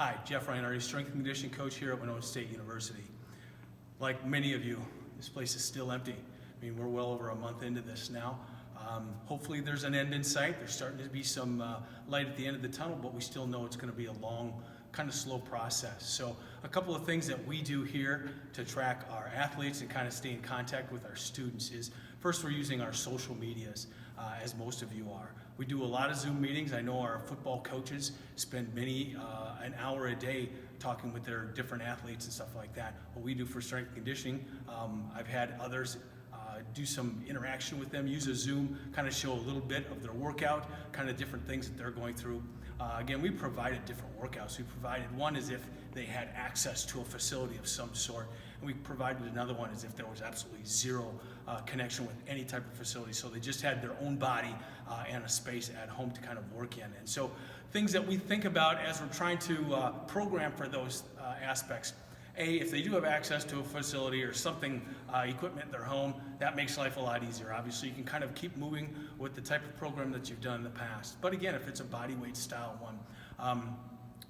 Hi, Jeff Reinhardt, strength and conditioning coach here at Winona State University. Like many of you, this place is still empty. I mean, we're well over a month into this now. Hopefully there's an end in sight. There's starting to be some light at the end of the tunnel, but we still know it's going to be a long, kind of slow process. So a couple of things that we do here to track our athletes and kind of stay in contact with our students is, first, we're using our social medias, as most of you are. We do a lot of Zoom meetings. I know our football coaches spend an hour a day talking with their different athletes and stuff like that. What we do for strength and conditioning, I've had others do some interaction with them, use a Zoom, kind of show a little bit of their workout, kind of different things that they're going through. Again, we provided different workouts. We provided one as if they had access to a facility of some sort, and we provided another one as if there was absolutely zero connection with any type of facility. So they just had their own body and a space at home to kind of work in. And so things that we think about as we're trying to program for those aspects. If they do have access to a facility or something, equipment in their home, that makes life a lot easier. Obviously, you can kind of keep moving with the type of program that you've done in the past. But again, if it's a body weight style one,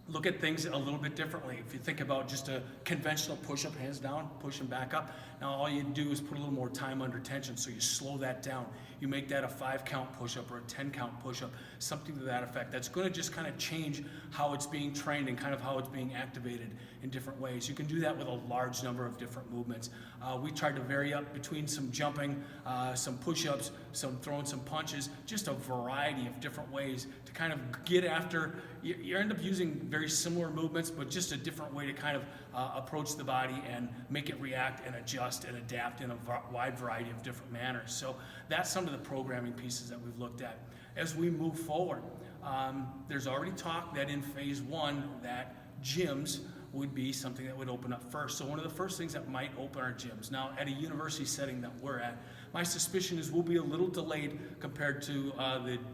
look at things a little bit differently. If you think about just a conventional push-up, hands down, push them back up. Now all you do is put a little more time under tension, so you slow that down. You make that a 5-count push-up or a 10-count push-up, something to that effect. That's going to just kind of change how it's being trained and kind of how it's being activated in different ways. You can do that with a large number of different movements. We tried to vary up between some jumping, some push-ups, some throwing some punches, just a variety of different ways to kind of get after. You end up using very similar movements, but just a different way to kind of approach the body and make it react and adjust and adapt in a wide variety of different manners. So that's some of the programming pieces that we've looked at. As we move forward, there's already talk that in phase one that gyms would be something that would open up first. So one of the first things that might open our gyms. Now, at a university setting that we're at, my suspicion is we'll be a little delayed compared to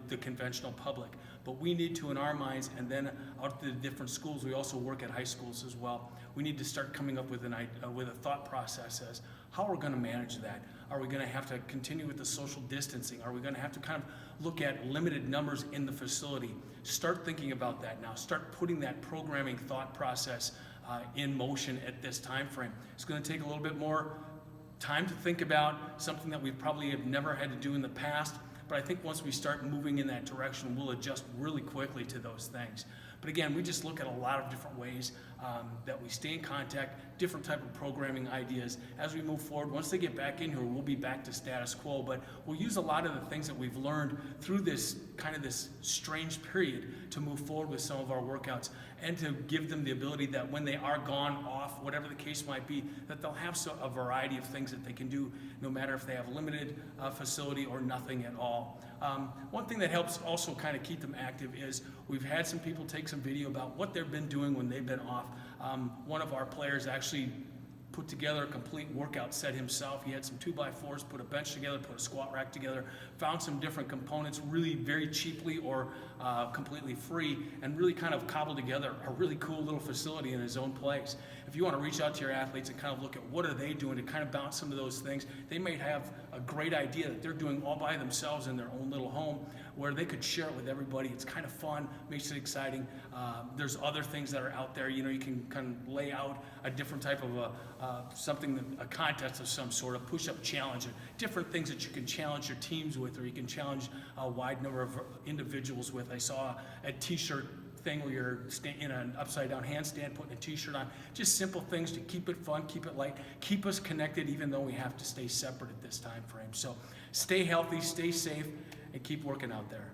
the conventional public. But we need to, in our minds, and then out to the different schools, we also work at high schools as well. We need to start coming up with a thought process as how we're going to manage that. Are we going to have to continue with the social distancing? Are we going to have to kind of look at limited numbers in the facility? Start thinking about that now. Start putting that programming thought process in motion at this time frame. It's going to take a little bit more time to think about something that we probably have never had to do in the past. But I think once we start moving in that direction, we'll adjust really quickly to those things. But again, we just look at a lot of different ways that we stay in contact, different type of programming ideas. As we move forward, once they get back in here, we'll be back to status quo. But we'll use a lot of the things that we've learned through this kind of this strange period to move forward with some of our workouts and to give them the ability that when they are gone off, whatever the case might be, that they'll have a variety of things that they can do, no matter if they have limited facility or nothing at all. One thing that helps also kind of keep them active is we've had some people take some video about what they've been doing when they've been off. One of our players actually put together a complete workout set himself. He had some 2x4s, put a bench together, put a squat rack together, found some different components really very cheaply or completely free, and really kind of cobbled together a really cool little facility in his own place. If you want to reach out to your athletes and kind of look at what are they doing to kind of bounce some of those things, they may have a great idea that they're doing all by themselves in their own little home where they could share it with everybody. It's kind of fun, makes it exciting. There's other things that are out there. You know, you can kind of lay out a different type of a contest of some sort, a push-up challenge, or different things that you can challenge your teams with, or you can challenge a wide number of individuals with. I saw a t-shirt thing where you're in an upside-down handstand, putting a t-shirt on. Just simple things to keep it fun, keep it light, keep us connected, even though we have to stay separate at this time frame. So stay healthy, stay safe, and keep working out there.